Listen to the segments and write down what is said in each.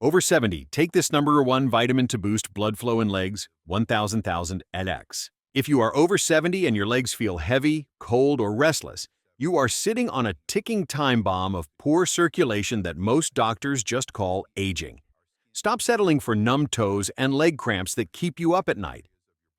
Over 70, take this number one vitamin to boost blood flow in legs, 1000 LX. If you are over 70 and your legs feel heavy, cold, or restless, you are sitting on a ticking time bomb of poor circulation that most doctors just call aging. Stop settling for numb toes and leg cramps that keep you up at night.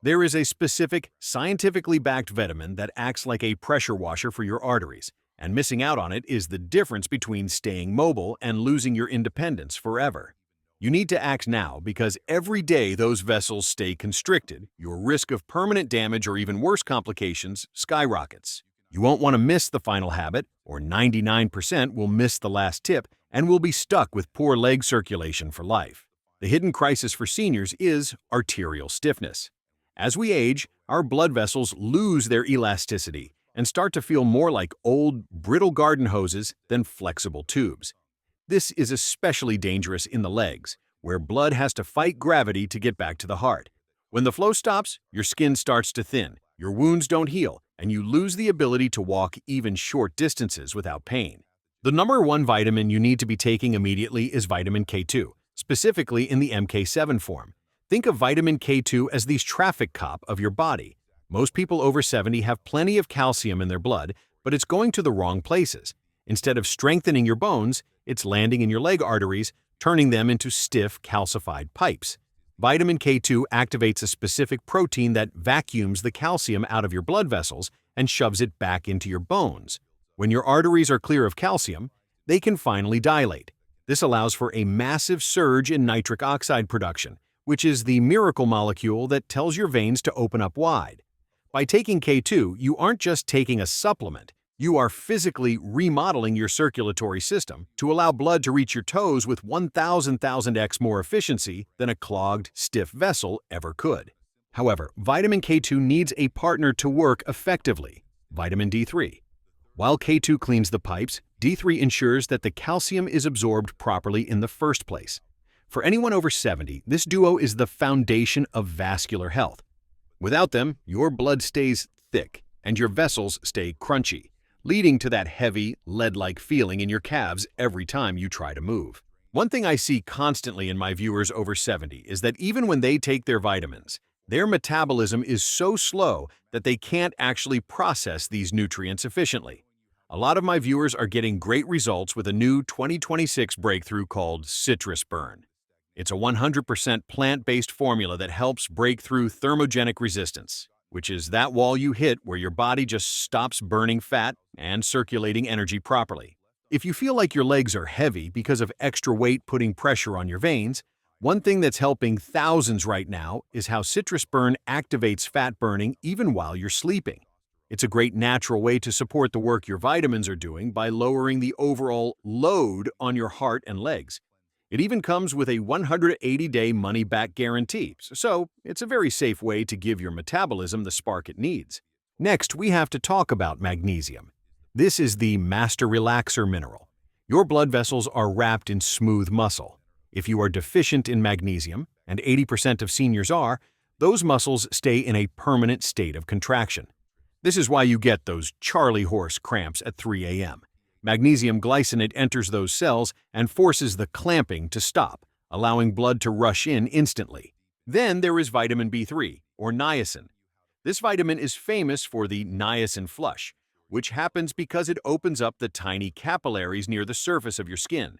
There is a specific, scientifically backed vitamin that acts like a pressure washer for your arteries, and missing out on it is the difference between staying mobile and losing your independence forever. You need to act now because every day those vessels stay constricted, your risk of permanent damage or even worse complications skyrockets. You won't want to miss the final habit, or 99% will miss the last tip and will be stuck with poor leg circulation for life. The hidden crisis for seniors is arterial stiffness. As we age, our blood vessels lose their elasticity and start to feel more like old, brittle garden hoses than flexible tubes. This is especially dangerous in the legs, where blood has to fight gravity to get back to the heart. When the flow stops, your skin starts to thin, your wounds don't heal, and you lose the ability to walk even short distances without pain. The number one vitamin you need to be taking immediately is vitamin K2, specifically in the MK7 form. Think of vitamin K2 as the traffic cop of your body. Most people over 70 have plenty of calcium in their blood, but it's going to the wrong places. Instead of strengthening your bones, it's landing in your leg arteries, turning them into stiff, calcified pipes. Vitamin K2 activates a specific protein that vacuums the calcium out of your blood vessels and shoves it back into your bones. When your arteries are clear of calcium, they can finally dilate. This allows for a massive surge in nitric oxide production, which is the miracle molecule that tells your veins to open up wide. By taking K2, you aren't just taking a supplement, you are physically remodeling your circulatory system to allow blood to reach your toes with 1,000x more efficiency than a clogged, stiff vessel ever could. However, vitamin K2 needs a partner to work effectively, vitamin D3. While K2 cleans the pipes, D3 ensures that the calcium is absorbed properly in the first place. For anyone over 70, this duo is the foundation of vascular health. Without them, your blood stays thick and your vessels stay crunchy, leading to that heavy, lead-like feeling in your calves every time you try to move. One thing I see constantly in my viewers over 70 is that even when they take their vitamins, their metabolism is so slow that they can't actually process these nutrients efficiently. A lot of my viewers are getting great results with a new 2026 breakthrough called Citrus Burn. It's a 100% plant-based formula that helps break through thermogenic resistance, which is that wall you hit where your body just stops burning fat and circulating energy properly. If you feel like your legs are heavy because of extra weight putting pressure on your veins, one thing that's helping thousands right now is how Citrus Burn activates fat burning even while you're sleeping. It's a great natural way to support the work your vitamins are doing by lowering the overall load on your heart and legs. It even comes with a 180-day money-back guarantee, so it's a very safe way to give your metabolism the spark it needs. Next, we have to talk about magnesium. This is the master relaxer mineral. Your blood vessels are wrapped in smooth muscle. If you are deficient in magnesium, and 80% of seniors are, those muscles stay in a permanent state of contraction. This is why you get those Charlie horse cramps at 3 a.m. Magnesium glycinate enters those cells and forces the clamping to stop, allowing blood to rush in instantly. Then there is vitamin B3, or niacin. This vitamin is famous for the niacin flush, which happens because it opens up the tiny capillaries near the surface of your skin.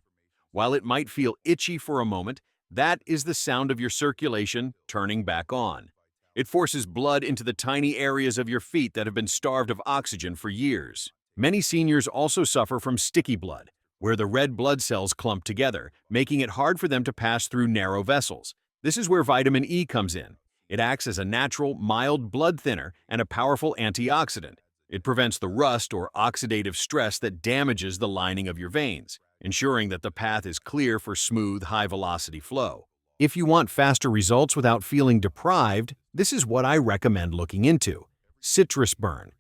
While it might feel itchy for a moment, that is the sound of your circulation turning back on. It forces blood into the tiny areas of your feet that have been starved of oxygen for years. Many seniors also suffer from sticky blood, where the red blood cells clump together, making it hard for them to pass through narrow vessels. This is where vitamin E comes in. It acts as a natural, mild blood thinner and a powerful antioxidant. It prevents the rust or oxidative stress that damages the lining of your veins, ensuring that the path is clear for smooth, high-velocity flow. If you want faster results without feeling deprived, this is what I recommend looking into: Citrus Burn.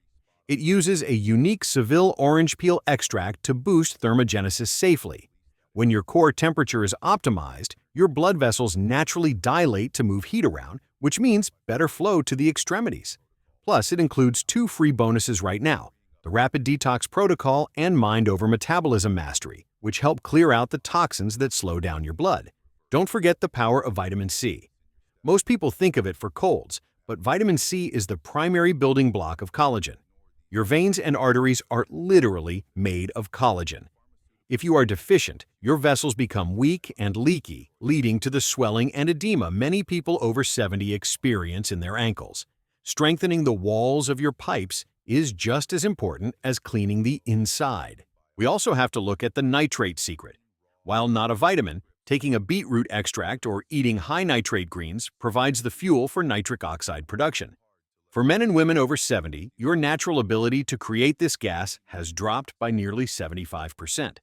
It uses a unique Seville orange peel extract to boost thermogenesis safely. When your core temperature is optimized, your blood vessels naturally dilate to move heat around, which means better flow to the extremities. Plus, it includes 2 free bonuses right now: the Rapid Detox Protocol and Mind Over Metabolism Mastery, which help clear out the toxins that slow down your blood. Don't forget the power of vitamin C. Most people think of it for colds, but vitamin C is the primary building block of collagen. Your veins and arteries are literally made of collagen. If you are deficient, your vessels become weak and leaky, leading to the swelling and edema many people over 70 experience in their ankles. Strengthening the walls of your pipes is just as important as cleaning the inside. We also have to look at the nitrate secret. While not a vitamin, taking a beetroot extract or eating high nitrate greens provides the fuel for nitric oxide production. For men and women over 70, your natural ability to create this gas has dropped by nearly 75%.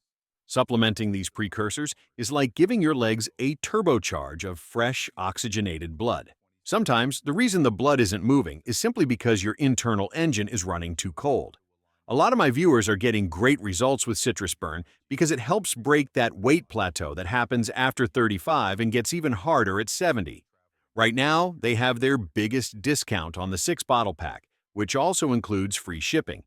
Supplementing these precursors is like giving your legs a turbocharge of fresh, oxygenated blood. Sometimes, the reason the blood isn't moving is simply because your internal engine is running too cold. A lot of my viewers are getting great results with citrus burn because it helps break that weight plateau that happens after 35 and gets even harder at 70. Right now, they have their biggest discount on the 6-bottle pack, which also includes free shipping.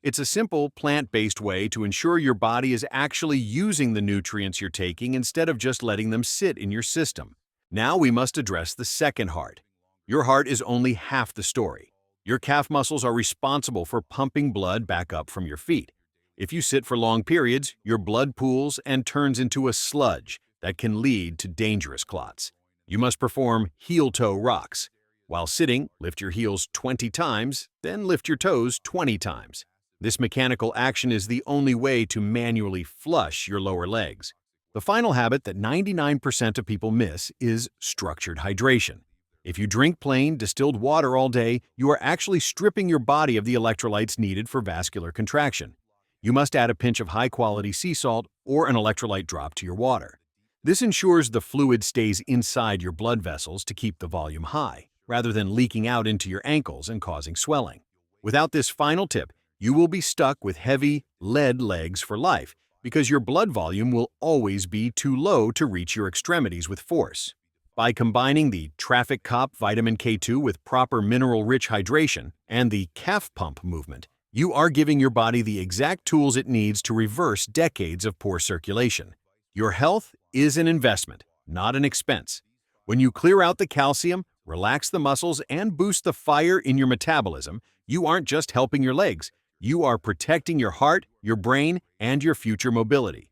It's a simple, plant-based way to ensure your body is actually using the nutrients you're taking instead of just letting them sit in your system. Now we must address the second heart. Your heart is only half the story. Your calf muscles are responsible for pumping blood back up from your feet. If you sit for long periods, your blood pools and turns into a sludge that can lead to dangerous clots. You must perform heel-toe rocks. While sitting, lift your heels 20 times, then lift your toes 20 times. This mechanical action is the only way to manually flush your lower legs. The final habit that 99% of people miss is structured hydration. If you drink plain, distilled water all day, you are actually stripping your body of the electrolytes needed for vascular contraction. You must add a pinch of high-quality sea salt or an electrolyte drop to your water. This ensures the fluid stays inside your blood vessels to keep the volume high, rather than leaking out into your ankles and causing swelling. Without this final tip, you will be stuck with heavy, lead legs for life because your blood volume will always be too low to reach your extremities with force. By combining the traffic cop vitamin K2 with proper mineral-rich hydration and the calf pump movement, you are giving your body the exact tools it needs to reverse decades of poor circulation. Your health is an investment, not an expense. When you clear out the calcium, relax the muscles, and boost the fire in your metabolism, you aren't just helping your legs, you are protecting your heart, your brain, and your future mobility.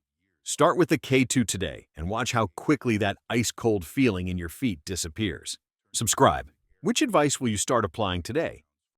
Start with the K2 today and watch how quickly that ice-cold feeling in your feet disappears. Subscribe. Which advice will you start applying today?